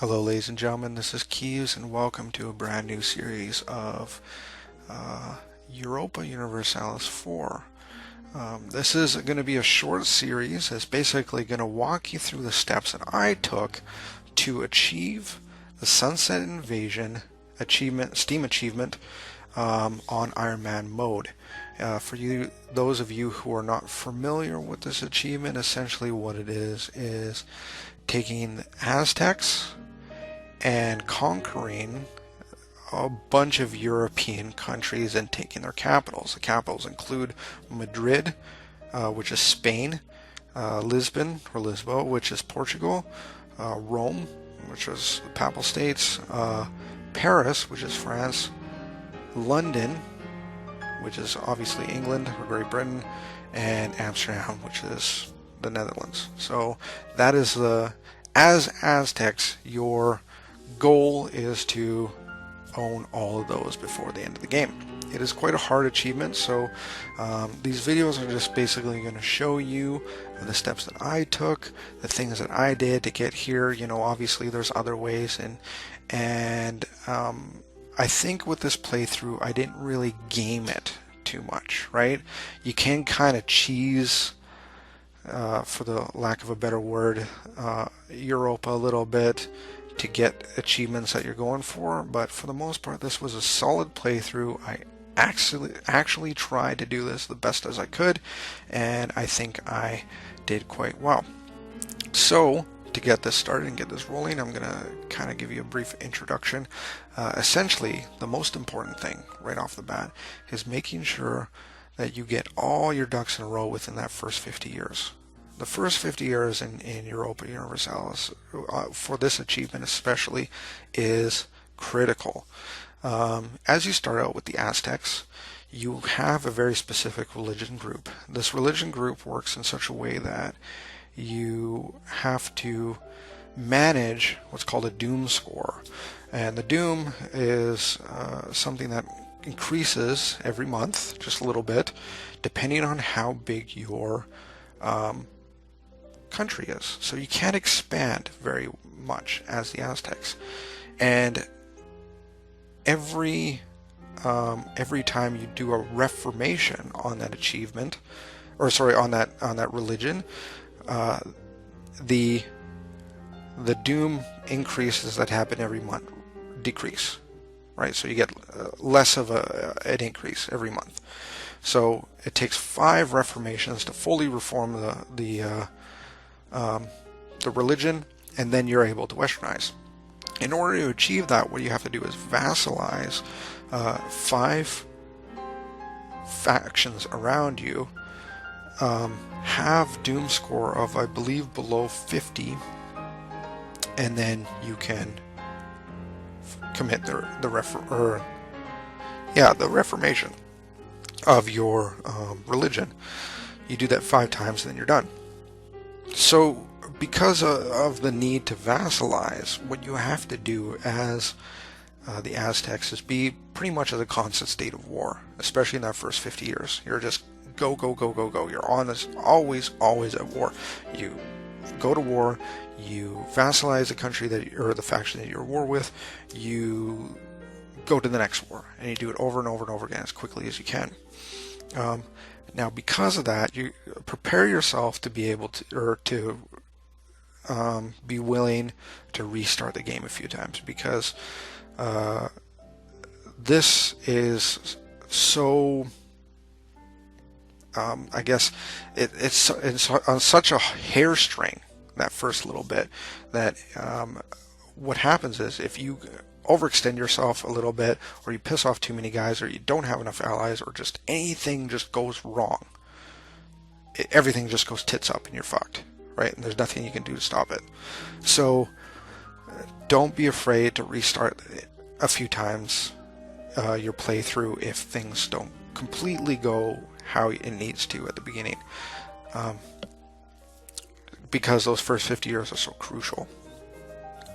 Hello ladies and gentlemen, this is Keys and welcome to a brand new series of Europa Universalis IV. This is going to be a short series. It's basically going to walk you through the steps that I took to achieve the Sunset Invasion achievement, Steam achievement on Iron Man mode. For those of you who are not familiar with this achievement, essentially what it is taking Aztecs and conquering a bunch of European countries and taking their capitals. The capitals include Madrid, which is Spain, Lisbon or Lisboa, which is Portugal, Rome, which is the Papal States, Paris, which is France, London, which is obviously England or Great Britain, and Amsterdam, which is the Netherlands. So that is as Aztecs, your goal is to own all of those before the end of the game. It is quite a hard achievement, so these videos are just basically going to show you the steps that I took, the things that I did to get here. You know, obviously there's other ways, and I think with this playthrough I didn't really game it too much, right? You can kind of cheese, for the lack of a better word, Europa a little bit to get achievements that you're going for, but for the most part this was a solid playthrough. I actually tried to do this the best as I could, and I think I did quite well. So to get this started and get this rolling, I'm gonna kind of give you a brief introduction. Essentially, the most important thing right off the bat is making sure that you get all your ducks in a row within that first 50 years. The first 50 years in Europa Universalis, for this achievement especially, is critical. As you start out with the Aztecs, you have a very specific religion group. This religion group works in such a way that you have to manage what's called a doom score. And the doom is something that increases every month, just a little bit, depending on how big your country is. So you can't expand very much as the Aztecs. And every time you do a reformation on that achievement, or sorry, on that religion, the doom increases that happen every month decrease, right? So you get less of an increase every month. So it takes 5 reformations to fully reform the religion, and then you're able to westernize. In order to achieve that, what you have to do is vassalize 5 factions around you, have doom score of, I believe, below 50, and then you can commit the reformation of your religion. You do that 5 times, and then you're done. So because of the need to vassalize, what you have to do as the Aztecs is be pretty much at a constant state of war, especially in that first 50 years. You're just go, go, go, go, go. You're on this, always at war. You go to war, you vassalize the country or the faction that you're at war with, you go to the next war, and you do it over and over and over again as quickly as you can. Now, because of that, you prepare yourself to be able to, or to be willing to restart the game a few times, because this is so, I guess, it's on such a hair string, that first little bit, that what happens is if you overextend yourself a little bit, or you piss off too many guys, or you don't have enough allies, or just anything just goes wrong, everything just goes tits up and you're fucked, right? And there's nothing you can do to stop it. So don't be afraid to restart a few times your playthrough if things don't completely go how it needs to at the beginning, because those first 50 years are so crucial.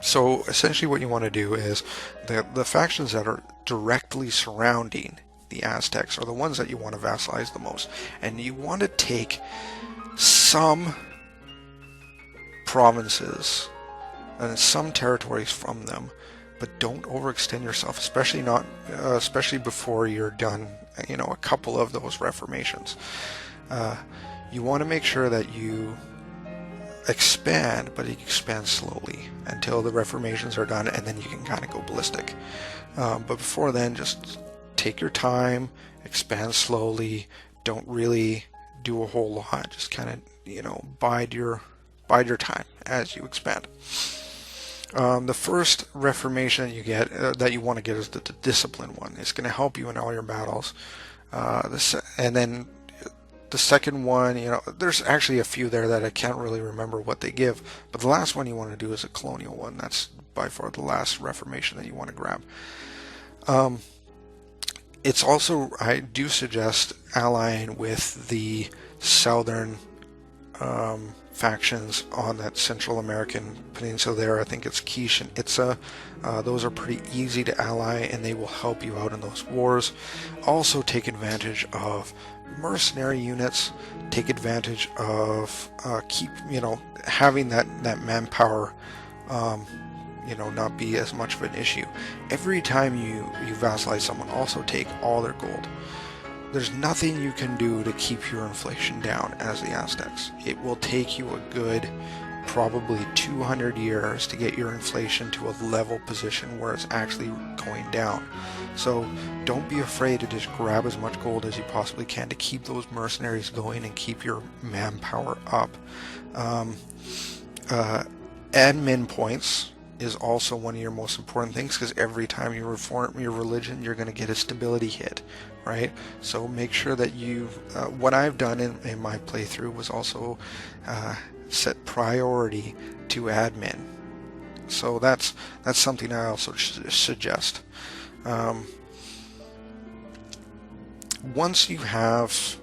So essentially what you want to do is the factions that are directly surrounding the Aztecs are the ones that you want to vassalize the most, and you want to take some provinces some territories from them, but don't overextend yourself, especially before you're done, a couple of those reformations. You want to make sure that you expand, but you expand slowly until the reformations are done, and then you can kind of go ballistic. But before then, just take your time, expand slowly. Don't really do a whole lot. Just kind of, bide your time as you expand. The first reformation you get that you want to get is the discipline one. It's going to help you in all your battles. And then the second one, there's actually a few there that I can't really remember what they give, but the last one you want to do is a colonial one. That's by far the last reformation that you want to grab. It's also, I do suggest allying with the southern factions on that Central American peninsula there. I think it's Quiche and Itza. Those are pretty easy to ally, and they will help you out in those wars. Also take advantage of mercenary units. Take advantage of having that manpower not be as much of an issue. Every time you vassalize someone, also take all their gold. There's nothing you can do to keep your inflation down as the Aztecs. It will take you a good probably 200 years to get your inflation to a level position where it's actually going down. So don't be afraid to just grab as much gold as you possibly can to keep those mercenaries going and keep your manpower up. Admin points is also one of your most important things, because every time you reform your religion, you're going to get a stability hit, right? So make sure that what I've done in my playthrough was also set priority to admin. So that's something I also suggest. Once you have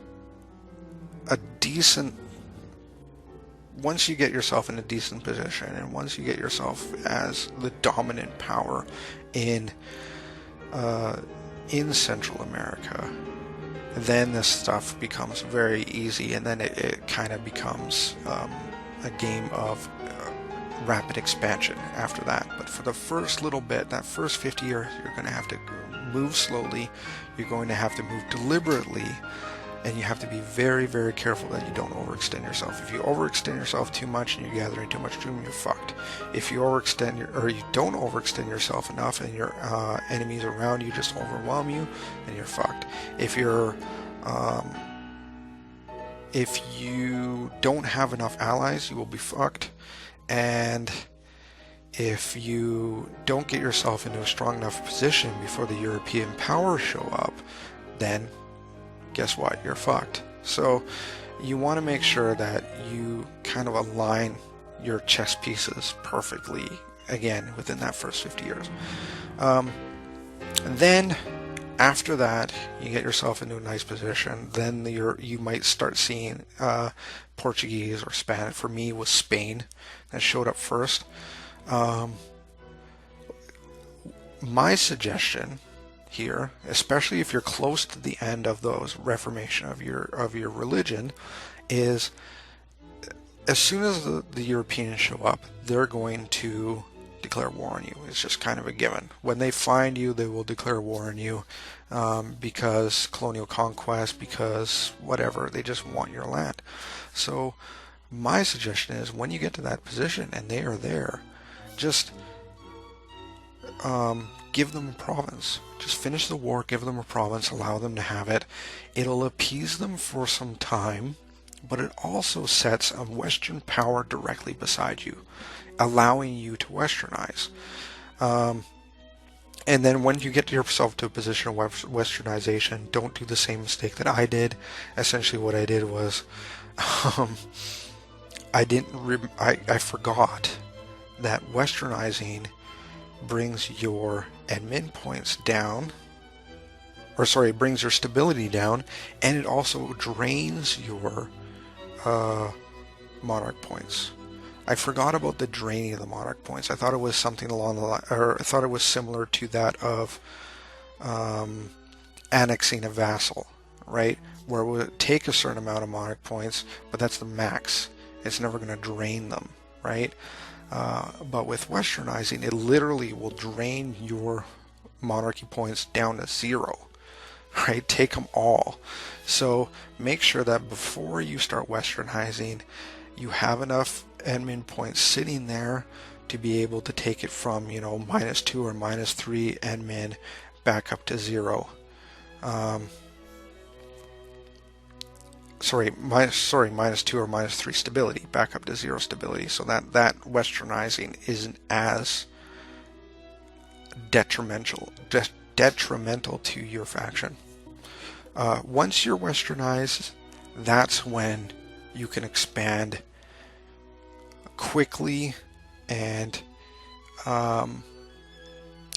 once you get yourself in a decent position, and once you get yourself as the dominant power in Central America, then this stuff becomes very easy, and then it kind of becomes a game of rapid expansion after that. But for the first little bit, that first 50 years, you're going to have to move slowly, you're going to have to move deliberately, and you have to be very, very careful that you don't overextend yourself. If you overextend yourself too much and you're gathering too much doom, you're fucked. If you you don't overextend yourself enough and your enemies around you just overwhelm you, then you're fucked. If you don't have enough allies, you will be fucked. And if you don't get yourself into a strong enough position before the European powers show up, then guess what? You're fucked. So you want to make sure that you kind of align your chess pieces perfectly, again, within that first 50 years. And then after that, you get yourself into a nice position. Then you might start seeing Portuguese or Spanish. For me, it was Spain that showed up first. My suggestion here, especially if you're close to the end of those reformation of your religion, is as soon as the Europeans show up, they're going to declare war on you. It's just kind of a given. When they find you, they will declare war on you, because colonial conquest, because whatever, they just want your land. So my suggestion is, when you get to that position and they are there, just give them a province. Just finish the war, give them a province, allow them to have it. It'll appease them for some time, but it also sets a Western power directly beside you, allowing you to Westernize. And then when you get yourself to a position of Westernization, don't do the same mistake that I did. Essentially what I did was, I forgot that Westernizing brings your admin points down, brings your stability down, and it also drains your monarch points. I forgot about the draining of the monarch points. I thought it was something along the line, or I thought it was similar to that of annexing a vassal, right? Where it would take a certain amount of monarch points, but that's the max. It's never going to drain them, right? But with westernizing, it literally will drain your monarchy points down to 0. Right? Take them all. So make sure that before you start westernizing, you have enough admin points sitting there to be able to take it from, -2 or -3 admin back up to 0. -2 or -3 stability back up to 0 stability. So that westernizing isn't as detrimental to your faction. Once you're westernized, that's when you can expand quickly and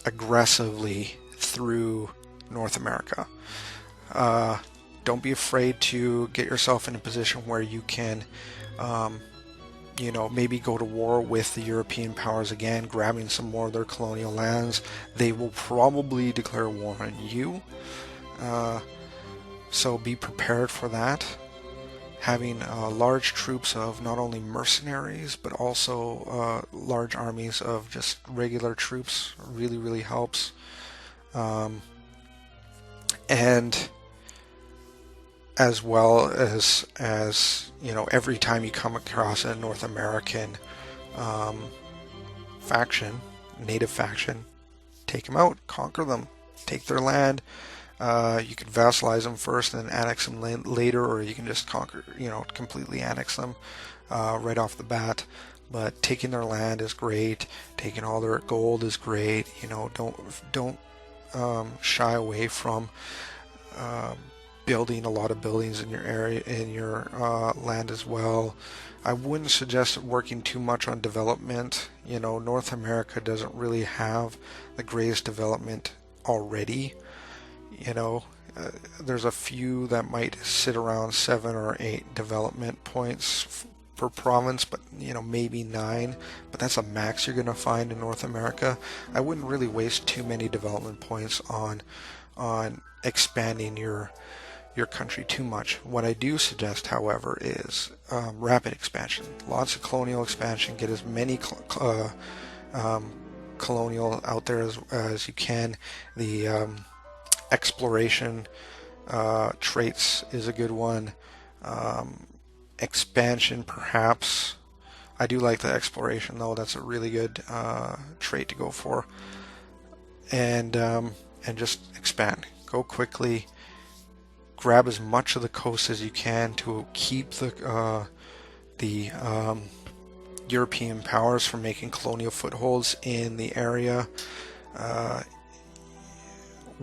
aggressively through North America. Don't be afraid to get yourself in a position where you can maybe go to war with the European powers again, grabbing some more of their colonial lands. They will probably declare war on you. So be prepared for that. Having large troops of not only mercenaries but also large armies of just regular troops really, really helps. And as well as every time you come across a North American faction, native faction, take them out, conquer them, take their land. You can vassalize them first and then annex them later, or you can just conquer, completely annex them right off the bat. But taking their land is great. Taking all their gold is great. Don't shy away from building a lot of buildings in your area, in your land as well. I wouldn't suggest working too much on development. North America doesn't really have the greatest development already. There's a few that might sit around 7 or 8 development points per province, but maybe 9. But that's a max you're going to find in North America. I wouldn't really waste too many development points on expanding your country too much. What I do suggest, however, is rapid expansion. Lots of colonial expansion. Get as many colonial out there as you can. The exploration traits is a good one. Expansion, perhaps. I do like the exploration, though. That's a really good trait to go for. And just expand. Go quickly. Grab as much of the coast as you can to keep the European powers from making colonial footholds in the area.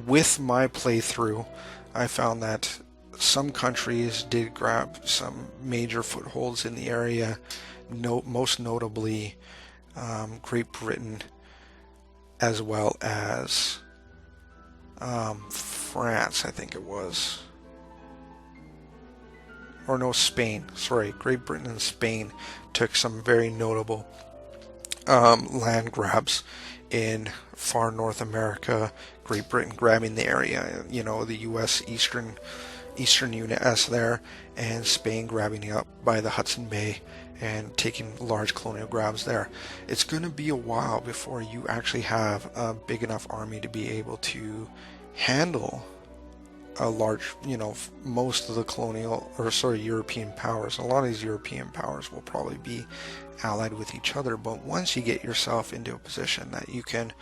With my playthrough, I found that some countries did grab some major footholds in the area, most notably Great Britain, as well as France, I think it was. Or no, Spain. Sorry, Great Britain and Spain took some very notable land grabs in far North America. Great Britain grabbing the area, the U.S. Eastern U.S. there, and Spain grabbing it up by the Hudson Bay and taking large colonial grabs there. It's going to be a while before you actually have a big enough army to be able to handle a large, most of the European powers. A lot of these European powers will probably be allied with each other, but once you get yourself into a position that you can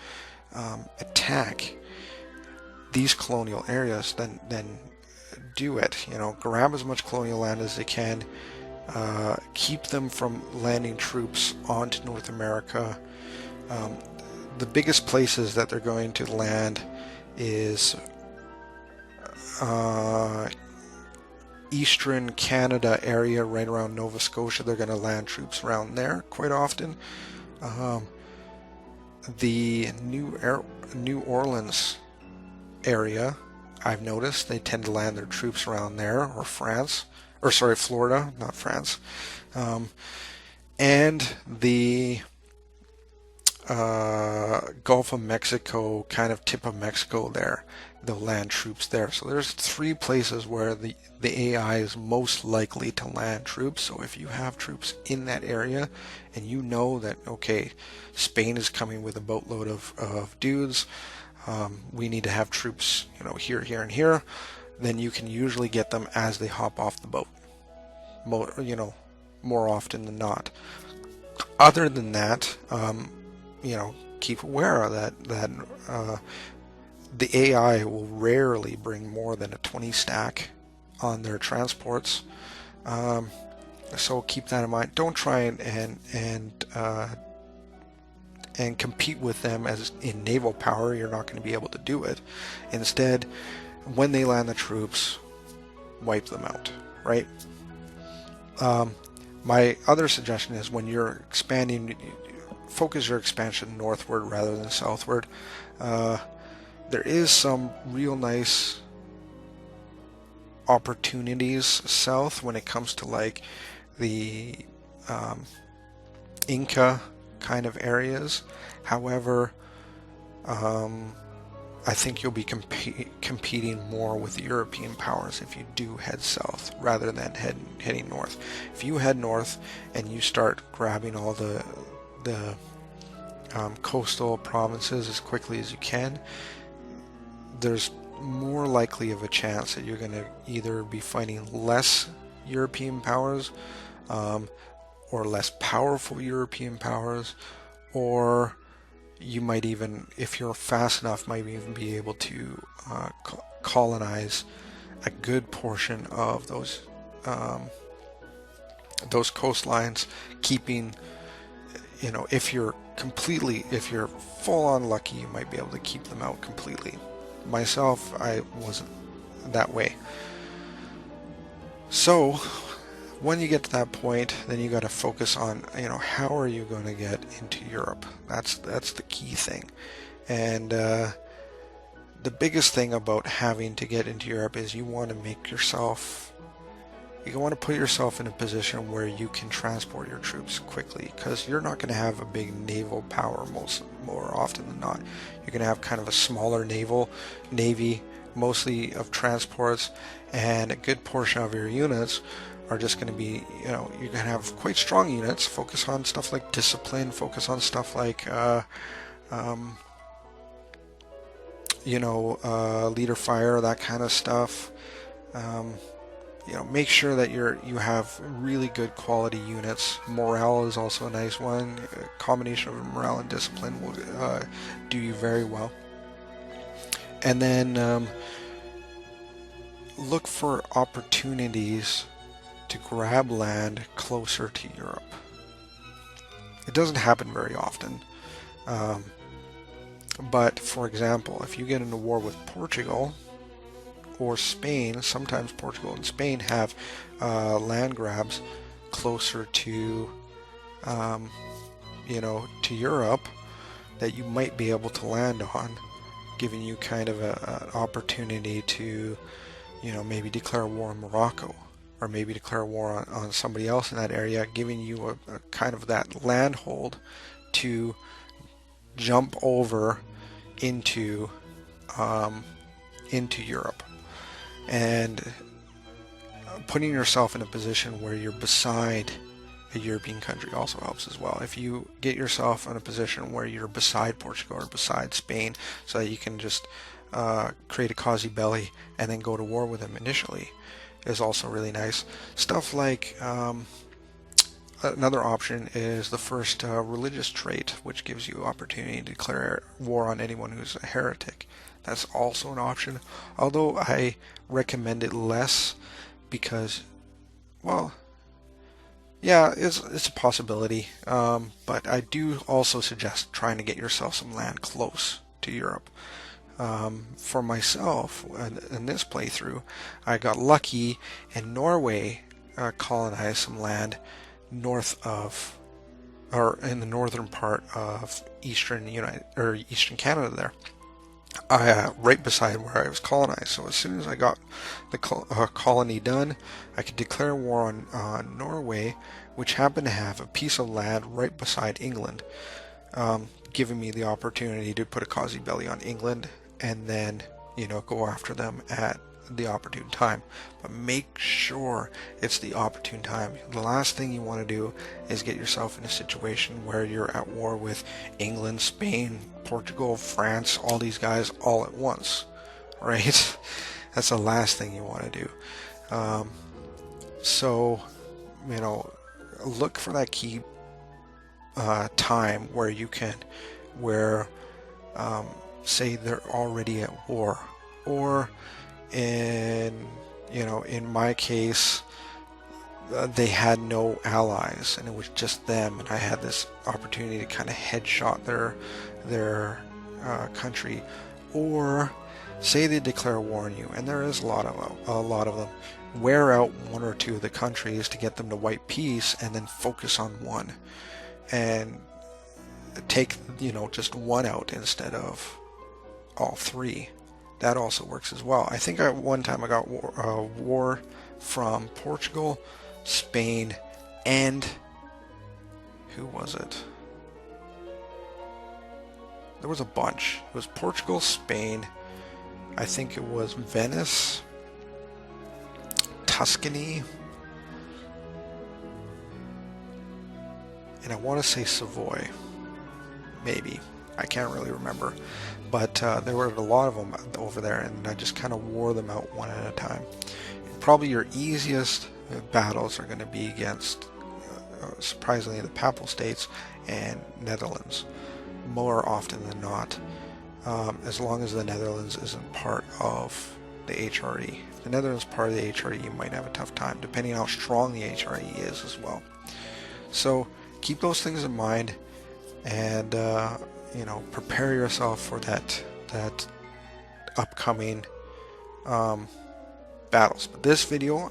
attack these colonial areas, then do it. Grab as much colonial land as they can. Keep them from landing troops onto North America. The biggest places that they're going to land is Eastern Canada area, right around Nova Scotia. They're going to land troops around there quite often. The New Orleans area, I've noticed they tend to land their troops around there, or Florida, not France. And the Gulf of Mexico, kind of tip of Mexico there. They'll land troops there. So there's 3 places where the AI is most likely to land troops. So if you have troops in that area and you know that, okay, Spain is coming with a boatload of dudes, we need to have troops, here, here, and here, then you can usually get them as they hop off the boat, more often than not. Other than that, keep aware of that the AI will rarely bring more than a 20 stack on their transports. So keep that in mind. Don't try and compete with them as in naval power. You're not going to be able to do it. Instead, when they land the troops, wipe them out, right? My other suggestion is when you're expanding, focus your expansion northward rather than southward. There is some real nice opportunities south when it comes to like the Inca kind of areas. However, I think you'll be competing more with the European powers if you do head south rather than heading north. If you head north and you start grabbing all the coastal provinces as quickly as you can, there's more likely of a chance that you're going to either be fighting less European powers or less powerful European powers, or you might even, if you're fast enough, might even be able to colonize a good portion of those coastlines, keeping, if you're full on lucky, you might be able to keep them out completely. Myself, I wasn't that way. So when you get to that point, then you got to focus on, how are you going to get into Europe? That's the key thing. And the biggest thing about having to get into Europe is you want to put yourself in a position where you can transport your troops quickly, because you're not going to have a big naval power more often than not. You're going to have kind of a smaller navy, mostly of transports, and a good portion of your units are just going to be, you're going to have quite strong units. Focus on stuff like discipline, focus on stuff like leader fire, that kind of stuff. Make sure that you have really good quality units. Morale is also a nice one. A combination of morale and discipline will do you very well. And then look for opportunities to grab land closer to Europe. It doesn't happen very often. But for example, if you get into war with Portugal or Spain, sometimes Portugal and Spain have land grabs closer to to Europe that you might be able to land on, giving you kind of an opportunity to maybe declare war on Morocco, or maybe declare war on somebody else in that area, giving you a kind of that land hold to jump over into Europe. And putting yourself in a position where you're beside a European country also helps as well. If you get yourself in a position where you're beside Portugal or beside Spain, so that you can just create a cosy belly and then go to war with them initially, is also really nice. Stuff like another option is the first religious trait, which gives you opportunity to declare war on anyone who's a heretic. That's also an option, although I recommend it less because, well, yeah, it's a possibility, but I do also suggest trying to get yourself some land close to Europe. For myself, in this playthrough, I got lucky and Norway colonized some land north of, or in the northern part of eastern Canada there. Right beside where I was colonized. So as soon as I got the colony done, I could declare war on Norway, which happened to have a piece of land right beside England. giving me the opportunity to put a casus belli on England and then, you know, go after them at the opportune time. But make sure it's the opportune time. The last thing you want to do is get yourself in a situation where you're at war with England, Spain, Portugal, France, all these guys all at once, right? That's the last thing you want to do. So, you know, look for that key time where you can, say they're already at war, or in my case, they had no allies and it was just them, and I had this opportunity to kind of headshot their country. Or say they declare war on you, and there is a lot of them. Wear out one or two of the countries to get them to white peace, and then focus on one, and take, you know, just one out instead of all three. That also works as well. I think one time I got war from Portugal, Spain, and who was it? There was a bunch. It was Portugal, Spain, I think it was Venice, Tuscany, and I want to say Savoy, maybe. I can't really remember, but there were a lot of them over there, and I just kind of wore them out one at a time. And probably your easiest battles are going to be against, surprisingly, the Papal States and Netherlands, more often than not, as long as the Netherlands isn't part of the HRE. If the Netherlands is part of the HRE, you might have a tough time, depending on how strong the HRE is as well. So keep those things in mind, and you know, prepare yourself for that upcoming battles. But this video,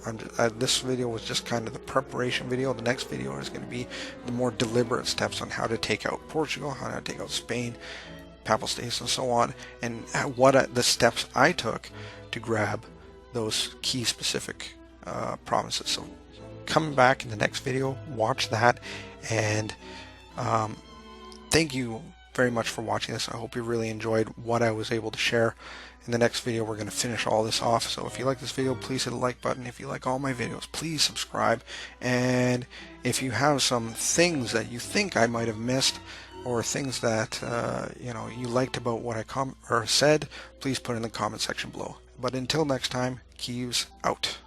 this video was just kind of the preparation video. The next video is going to be the more deliberate steps on how to take out Portugal, how to take out Spain, Papal States, and so on, and what the steps I took to grab those key specific provinces. So come back in the next video, watch that, and thank you very much for watching this. I hope you really enjoyed what I was able to share. In the next video, we're going to finish all this off. So if you like this video, please hit the like button. If you like all my videos, please subscribe. And if you have some things that you think I might have missed, or things that you know, you liked about what I said, please put in the comment section below. But until next time, Keeves out.